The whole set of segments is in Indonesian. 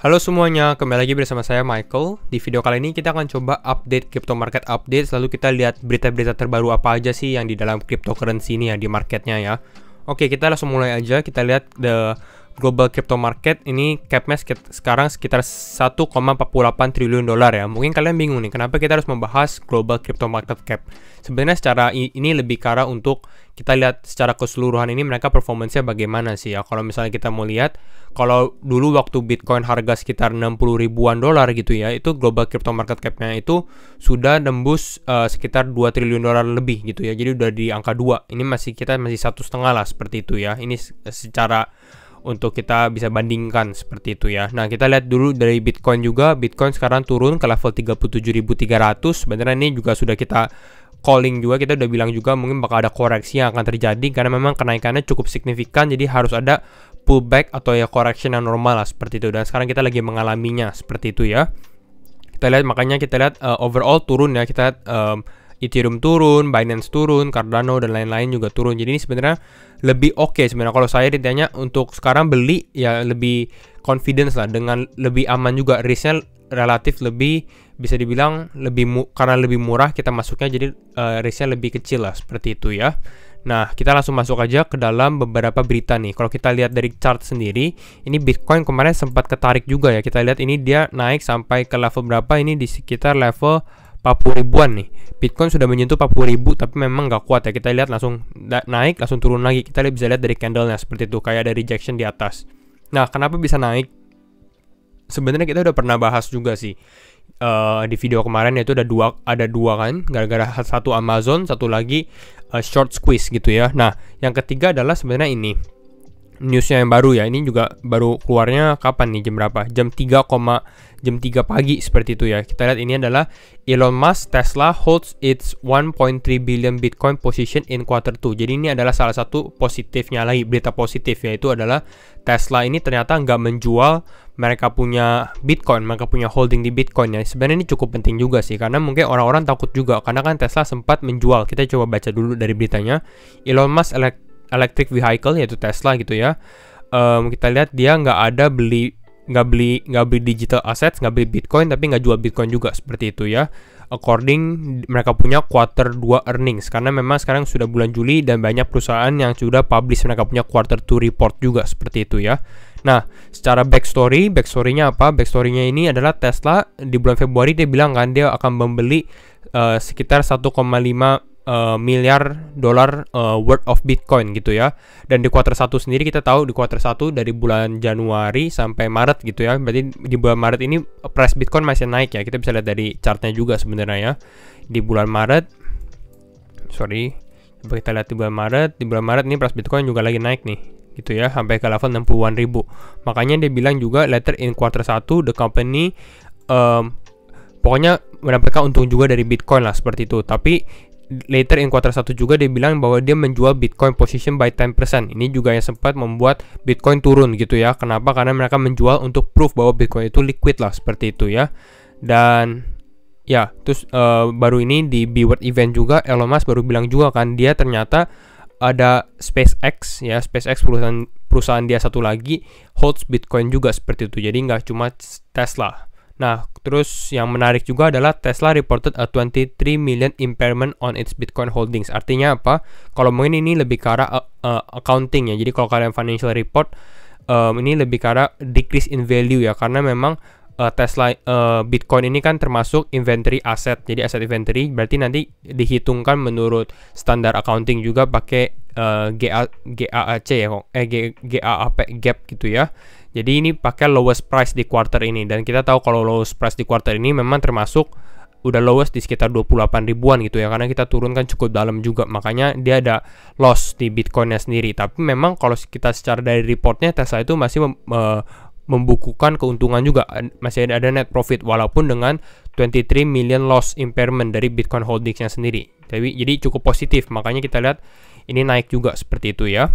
Halo semuanya, kembali lagi bersama saya Michael. Di video kali ini kita akan coba update crypto market update, lalu kita lihat berita-berita terbaru apa aja sih yang di dalam cryptocurrency ini ya, di marketnya ya. Oke, kita langsung mulai aja. Kita lihat the global crypto market ini capnya sekarang sekitar 1,48 triliun dolar ya. Mungkin kalian bingung nih, kenapa kita harus membahas global crypto market cap. Sebenarnya secara ini lebih ke arah untuk kita lihat secara keseluruhan ini mereka performance-nya bagaimana sih ya. Kalau misalnya kita mau lihat, kalau dulu waktu Bitcoin harga sekitar 60 ribuan dolar gitu ya, itu global crypto market cap-nya itu sudah nembus sekitar 2 triliun dolar lebih gitu ya. Jadi udah di angka 2. Ini kita masih 1,5 lah seperti itu ya. Ini secara untuk kita bisa bandingkan seperti itu ya. Nah, kita lihat dulu dari Bitcoin juga. Bitcoin sekarang turun ke level 37.300. Sebenarnya ini juga sudah kita calling juga, kita udah bilang juga mungkin bakal ada koreksi yang akan terjadi karena memang kenaikannya cukup signifikan, jadi harus ada pullback atau ya correction yang normal lah seperti itu, dan sekarang kita lagi mengalaminya seperti itu ya. Kita lihat, makanya kita lihat overall turun ya. Kita lihat Ethereum turun, Binance turun, Cardano dan lain-lain juga turun. Jadi ini sebenarnya lebih oke sebenarnya kalau saya ditanya untuk sekarang beli ya, lebih confidence lah, dengan lebih aman juga, risknya relatif lebih bisa dibilang karena lebih murah kita masuknya, jadi risknya lebih kecil lah seperti itu ya. Nah, kita langsung masuk aja ke dalam beberapa berita nih. Kalau kita lihat dari chart sendiri, ini Bitcoin kemarin sempat ketarik juga ya. Kita lihat ini dia naik sampai ke level berapa, ini di sekitar level 40 ribuan nih. Bitcoin sudah menyentuh 40 ribu, tapi memang nggak kuat ya. Kita lihat langsung naik, langsung turun lagi. Kita bisa lihat dari candlenya seperti itu, kayak ada rejection di atas. Nah, kenapa bisa naik? Sebenarnya kita udah pernah bahas juga sih di video kemarin, yaitu ada dua kan, gara-gara satu Amazon, satu lagi short squeeze gitu ya. Nah, yang ketiga adalah sebenarnya ini newsnya yang baru ya. Ini juga baru keluarnya kapan nih, jam berapa? Jam 3 pagi seperti itu ya. Kita lihat ini adalah Elon Musk Tesla holds its 1.3 billion Bitcoin position in quarter 2. Jadi ini adalah salah satu positifnya lagi, berita positif, yaitu adalah Tesla ini ternyata nggak menjual mereka punya Bitcoin, mereka punya holding di Bitcoin ya. Sebenarnya ini cukup penting juga sih, karena mungkin orang-orang takut juga, karena kan Tesla sempat menjual. Kita coba baca dulu dari beritanya. Elon Musk electric vehicle, yaitu Tesla gitu ya. Kita lihat dia nggak beli digital assets, nggak beli Bitcoin, tapi nggak jual Bitcoin juga seperti itu ya. According mereka punya quarter 2 earnings, karena memang sekarang sudah bulan Juli dan banyak perusahaan yang sudah publish mereka punya quarter 2 report juga seperti itu ya. Nah, secara backstory-nya apa? Backstory-nya ini adalah Tesla di bulan Februari dia bilang kan dia akan membeli sekitar 1,5 miliar dolar worth of Bitcoin gitu ya. Dan di kuartal 1 sendiri kita tahu, di kuartal 1 dari bulan Januari sampai Maret gitu ya. Berarti di bulan Maret ini price Bitcoin masih naik ya. Kita bisa lihat dari chartnya juga sebenarnya ya. Di bulan Maret, coba kita lihat di bulan Maret ini price Bitcoin juga lagi naik nih gitu ya, sampai ke level 60-an ribu. Makanya dia bilang juga later in quarter 1 the company pokoknya mendapatkan untung juga dari Bitcoin lah seperti itu. Tapi later in quarter 1 juga dia bilang bahwa dia menjual Bitcoin position by 10%. Ini juga yang sempat membuat Bitcoin turun gitu ya. Kenapa? Karena mereka menjual untuk proof bahwa Bitcoin itu liquid lah seperti itu ya. Dan ya, terus baru ini di B-Word event juga Elon Musk baru bilang juga kan, dia ternyata ada SpaceX ya, SpaceX perusahaan dia satu lagi holds Bitcoin juga seperti itu. Jadi nggak cuma Tesla. Nah, terus yang menarik juga adalah Tesla reported a 23 million impairment on its Bitcoin holdings. Artinya apa? Kalau mungkin ini lebih ke arah accounting ya. Jadi kalau kalian financial report, ini lebih ke arah decrease in value ya. Karena memang Tesla Bitcoin ini kan termasuk inventory asset. Jadi aset inventory berarti nanti dihitungkan menurut standar accounting juga pakai GAAP GAAP gitu ya. Jadi ini pakai lowest price di quarter ini, dan kita tahu kalau lowest price di quarter ini memang termasuk udah lowest di sekitar 28 ribuan gitu ya, karena kita turunkan cukup dalam juga, makanya dia ada loss di Bitcoinnya sendiri. Tapi memang kalau kita secara dari reportnya, Tesla itu masih membukukan keuntungan juga, masih ada net profit walaupun dengan 23 million loss impairment dari Bitcoin holdingsnya sendiri. Jadi cukup positif, makanya kita lihat ini naik juga seperti itu ya.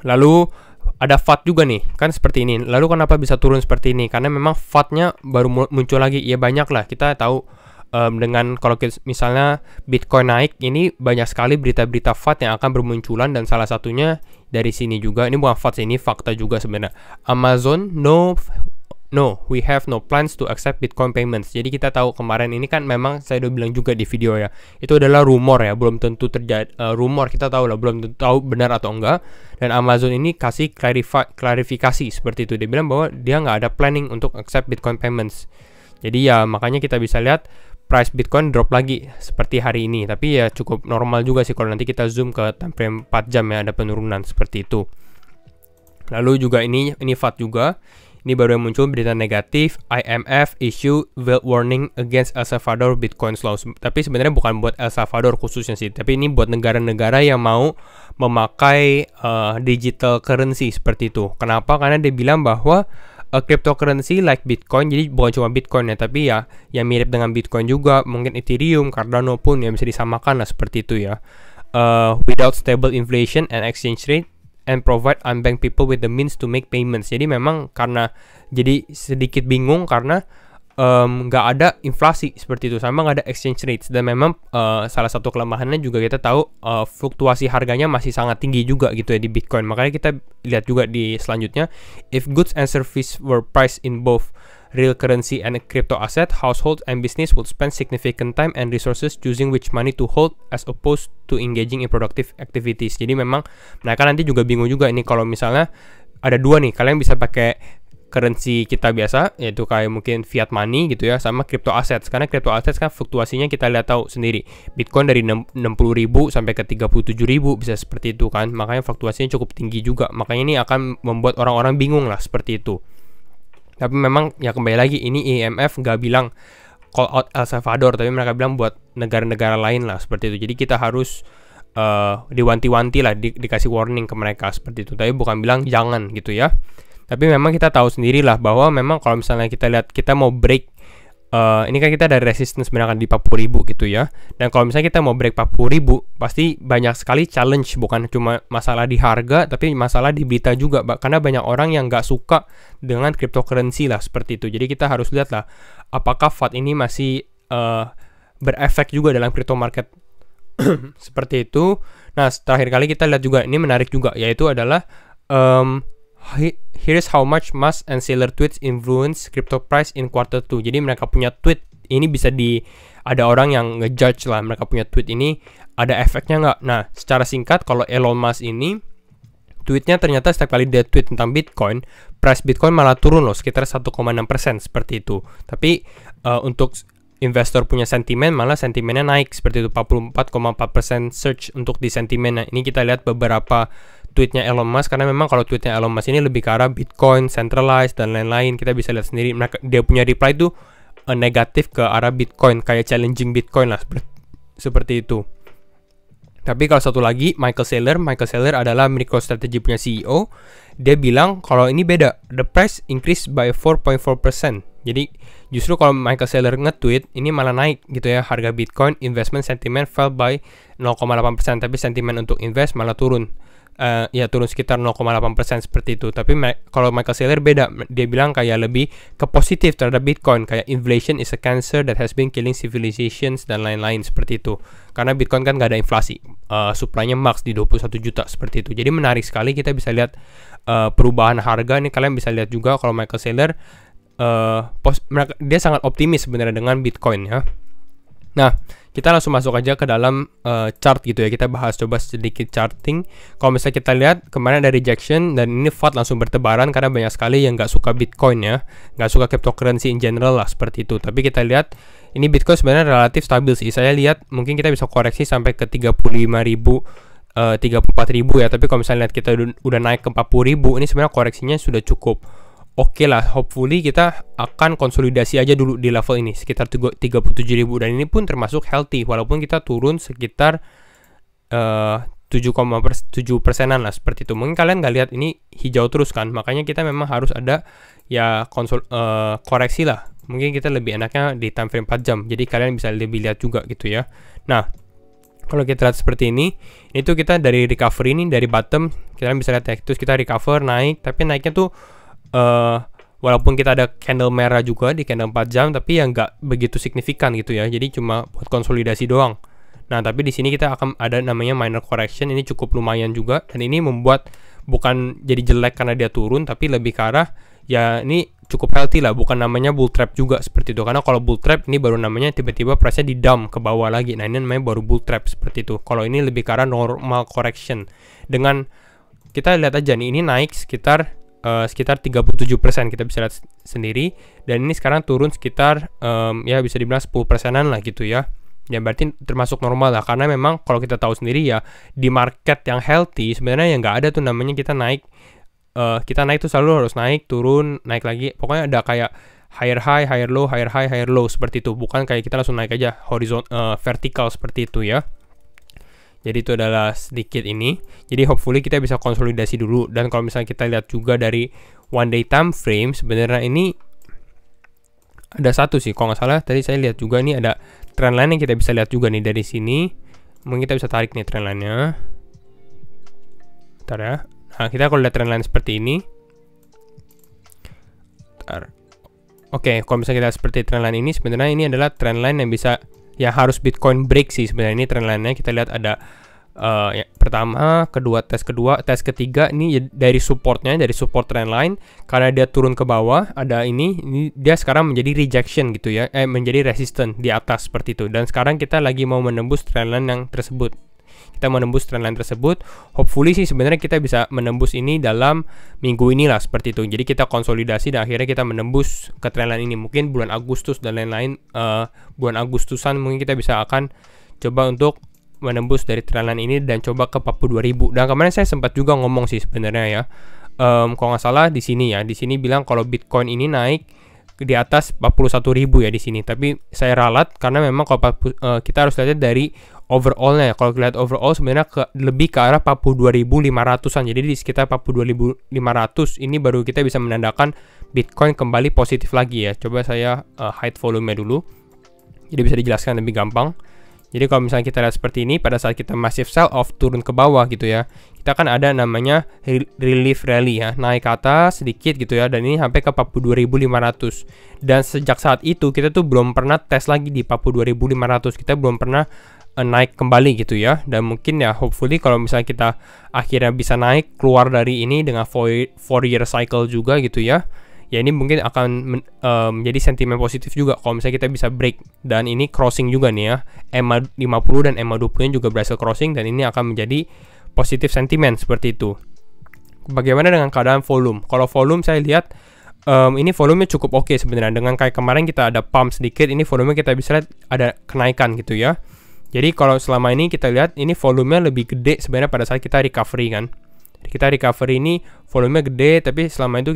Lalu ada FAT juga nih, kan seperti ini. Lalu kenapa bisa turun seperti ini? Karena memang FAT-nya baru muncul lagi. Ya banyak lah, kita tahu dengan kalau misalnya Bitcoin naik, ini banyak sekali berita-berita FAT yang akan bermunculan, dan salah satunya dari sini juga. Ini bukan FAT, ini fakta juga sebenarnya. Amazon no No, we have no plans to accept Bitcoin payments. Jadi kita tahu kemarin ini kan memang saya udah bilang juga di video ya, itu adalah rumor ya, belum tentu terjadi. Rumor kita tahu lah, belum tentu tahu benar atau enggak. Dan Amazon ini kasih klarifikasi seperti itu. Dia bilang bahwa dia nggak ada planning untuk accept Bitcoin payments. Jadi ya makanya kita bisa lihat price Bitcoin drop lagi seperti hari ini. Tapi ya cukup normal juga sih kalau nanti kita zoom ke time frame 4 jam ya, ada penurunan seperti itu. Lalu juga ini FAT juga. Ini baru yang muncul berita negatif, IMF issue veiled warning against El Salvador Bitcoin laws. Tapi sebenarnya bukan buat El Salvador khususnya sih, tapi ini buat negara-negara yang mau memakai digital currency seperti itu. Kenapa? Karena dia bilang bahwa cryptocurrency like Bitcoin, jadi bukan cuma Bitcoin ya, tapi ya yang mirip dengan Bitcoin juga, mungkin Ethereum, Cardano pun yang bisa disamakan lah seperti itu ya. Without stable inflation and exchange rate, and provide unbanked people with the means to make payments. Jadi memang karena jadi sedikit bingung karena nggak ada inflasi seperti itu, sama nggak ada exchange rates, dan memang salah satu kelemahannya juga kita tahu fluktuasi harganya masih sangat tinggi juga gitu ya di Bitcoin. Makanya kita lihat juga di selanjutnya, if goods and service were priced in both real currency and a crypto asset, households and business would spend significant time and resources choosing which money to hold as opposed to engaging in productive activities. Jadi memang mereka nanti juga bingung juga ini kalau misalnya ada dua nih, kalian bisa pakai currency kita biasa, yaitu kayak mungkin fiat money gitu ya, sama crypto assets. Karena crypto assets kan fluktuasinya kita lihat tahu sendiri. Bitcoin dari 60.000 sampai ke 37.000 bisa seperti itu kan. Makanya fluktuasinya cukup tinggi juga. Makanya ini akan membuat orang-orang bingung lah seperti itu. Tapi memang ya kembali lagi, ini IMF nggak bilang call out El Salvador, tapi mereka bilang buat negara-negara lain lah seperti itu. Jadi kita harus diwanti-wanti lah, dikasih warning ke mereka seperti itu. Tapi bukan bilang jangan gitu ya. Tapi memang kita tahu sendiri lah bahwa memang kalau misalnya kita lihat kita mau break, ini kan kita ada resistance sebenarnya di 40.000 gitu ya. Dan kalau misalnya kita mau break 40.000, pasti banyak sekali challenge, bukan cuma masalah di harga, tapi masalah di berita juga. Karena banyak orang yang nggak suka dengan cryptocurrency lah seperti itu. Jadi kita harus lihat lah, apakah FAT ini masih berefek juga dalam crypto market seperti itu. Nah, terakhir kali kita lihat juga, ini menarik juga, yaitu adalah here's how much mass and seller tweets influence crypto price in quarter 2. Jadi mereka punya tweet ini bisa ada orang yang ngejudge lah, mereka punya tweet ini ada efeknya nggak. Nah, secara singkat, kalau Elon Musk ini tweetnya ternyata setiap kali dia tweet tentang Bitcoin, price Bitcoin malah turun loh sekitar 1,6% seperti itu. Tapi untuk investor punya sentimen, malah sentimennya naik seperti itu, 44,4% surge untuk di sentimennya. Ini kita lihat beberapa tweetnya Elon Musk, karena memang kalau tweetnya Elon Musk ini lebih ke arah Bitcoin, centralized, dan lain-lain. Kita bisa lihat sendiri, dia punya reply tuh negatif ke arah Bitcoin, kayak challenging Bitcoin lah, seperti itu. Tapi kalau satu lagi, Michael Saylor adalah MicroStrategy punya CEO. Dia bilang kalau ini beda, the price increased by 4.4%. Jadi justru kalau Michael Saylor nge-tweet, ini malah naik gitu ya harga Bitcoin. Investment sentiment fell by 0,8%, tapi sentimen untuk invest malah turun. Ya turun sekitar 0,8% seperti itu. Tapi kalau Michael Saylor beda, dia bilang kayak lebih ke positif terhadap Bitcoin, kayak inflation is a cancer that has been killing civilizations dan lain-lain seperti itu. Karena Bitcoin kan gak ada inflasi, supply-nya max di 21 juta seperti itu. Jadi menarik sekali, kita bisa lihat perubahan harga. Ini kalian bisa lihat juga kalau Michael Saylor dia sangat optimis sebenarnya dengan Bitcoin ya. Nah, kita langsung masuk aja ke dalam chart gitu ya. Kita bahas coba sedikit charting. Kalau misalnya kita lihat kemarin ada rejection, dan ini FAT langsung bertebaran karena banyak sekali yang nggak suka Bitcoin ya, nggak suka cryptocurrency in general lah seperti itu. Tapi kita lihat ini Bitcoin sebenarnya relatif stabil sih. Saya lihat mungkin kita bisa koreksi sampai ke 35.000, 34.000 ya. Tapi kalau misalnya lihat kita udah naik ke 40.000, ini sebenarnya koreksinya sudah cukup oke lah. Hopefully kita akan konsolidasi aja dulu di level ini sekitar 37.000, dan ini pun termasuk healthy walaupun kita turun sekitar 7,7%-an lah seperti itu. Mungkin kalian nggak lihat ini hijau terus kan, makanya kita memang harus ada ya koreksi lah. Mungkin kita lebih enaknya di time frame 4 jam, jadi kalian bisa lebih lihat juga gitu ya. Nah, kalau kita lihat seperti ini tuh kita dari recovery ini, dari bottom kalian bisa lihat ya, terus kita recover naik, tapi naiknya tuh walaupun kita ada candle merah juga di candle 4 jam, tapi yang nggak begitu signifikan gitu ya. Jadi cuma buat konsolidasi doang. Nah, tapi di sini kita akan ada namanya minor correction, ini cukup lumayan juga, dan ini membuat bukan jadi jelek karena dia turun, tapi lebih ke arah ya ini cukup healthy lah, bukan namanya bull trap juga seperti itu. Karena kalau bull trap ini baru namanya tiba-tiba price-nya di dump ke bawah lagi. Nah, ini namanya baru bull trap seperti itu. Kalau ini lebih ke arah normal correction. Dengan kita lihat aja nih, ini naik sekitar 37%, kita bisa lihat sendiri. Dan ini sekarang turun sekitar ya bisa dibilang 10%-an lah gitu ya. Ya berarti termasuk normal lah, karena memang kalau kita tahu sendiri ya, di market yang healthy sebenarnya yang nggak ada tuh namanya kita naik tuh selalu harus naik, turun, naik lagi. Pokoknya ada kayak higher high, higher low, higher high, higher low seperti itu. Bukan kayak kita langsung naik aja vertikal seperti itu ya. Jadi itu adalah sedikit ini. Jadi hopefully kita bisa konsolidasi dulu. Dan kalau misalnya kita lihat juga dari one day time frame, sebenarnya ini ada satu sih, kalau nggak salah tadi saya lihat juga nih ada trend line yang kita bisa lihat juga nih dari sini. Mungkin kita bisa tarik nih trend line-nya. Bentar ya. Nah, kita kalau lihat trend line seperti ini. Oke, kalau misalnya kita seperti trend line ini, sebenarnya ini adalah trend line yang bisa, ya harus Bitcoin break sih sebenarnya. Ini trend line-nya kita lihat ada ya, pertama, tes ketiga ini dari supportnya, dari support trend line, karena dia turun ke bawah, ada ini dia sekarang menjadi rejection gitu ya, menjadi resistance di atas seperti itu. Dan sekarang kita lagi mau menembus trend line yang tersebut. Kita menembus trend line tersebut, hopefully sih sebenarnya kita bisa menembus ini dalam minggu inilah seperti itu. Jadi kita konsolidasi dan akhirnya kita menembus ke trend line ini. Mungkin bulan Agustus dan lain-lain, bulan Agustusan mungkin kita bisa akan coba untuk menembus dari trend line ini dan coba ke 42.000. Dan kemarin saya sempat juga ngomong sih sebenarnya ya, kalau nggak salah di sini ya, di sini bilang kalau Bitcoin ini naik di atas 41.000 ya di sini. Tapi saya ralat karena memang kalau kita harus lihat dari overallnya. Kalau lihat overall sebenarnya lebih ke arah 42.500-an. Jadi di sekitar 42.500 ini baru kita bisa menandakan Bitcoin kembali positif lagi ya. Coba saya hide volume dulu. Jadi bisa dijelaskan lebih gampang. Jadi kalau misalnya kita lihat seperti ini, pada saat kita massive sell off turun ke bawah gitu ya, kita kan ada namanya relief rally ya, naik ke atas sedikit gitu ya, dan ini sampai ke 42.500. Dan sejak saat itu kita tuh belum pernah tes lagi di 42.500, kita belum pernah naik kembali gitu ya. Dan mungkin ya hopefully kalau misalnya kita akhirnya bisa naik keluar dari ini dengan 4-year cycle juga gitu ya, ya ini mungkin akan menjadi sentimen positif juga kalau misalnya kita bisa break. Dan ini crossing juga nih ya, EMA 50 dan EMA 20 juga berhasil crossing, dan ini akan menjadi positif sentimen seperti itu. Bagaimana dengan keadaan volume? Kalau volume saya lihat ini volumenya cukup oke sebenarnya. Dengan kayak kemarin kita ada pump sedikit, ini volume kita bisa lihat ada kenaikan gitu ya. Jadi kalau selama ini kita lihat ini volumenya lebih gede sebenarnya pada saat kita recovery kan. Kita recovery ini volumenya gede, tapi selama itu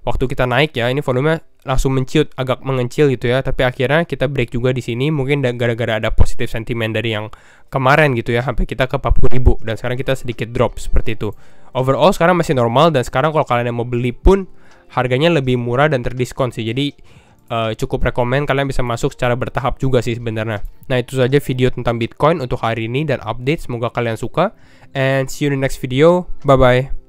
waktu kita naik ya, ini volumenya langsung agak mengecil gitu ya. Tapi akhirnya kita break juga di sini, mungkin gara-gara ada positif sentimen dari yang kemarin gitu ya, sampai kita ke 40.000 dan sekarang kita sedikit drop seperti itu. Overall sekarang masih normal, dan sekarang kalau kalian yang mau beli pun harganya lebih murah dan terdiskon sih. Jadi cukup rekomen kalian bisa masuk secara bertahap juga sih sebenarnya. Nah, itu saja video tentang Bitcoin untuk hari ini dan update. Semoga kalian suka, and see you in the next video. Bye bye.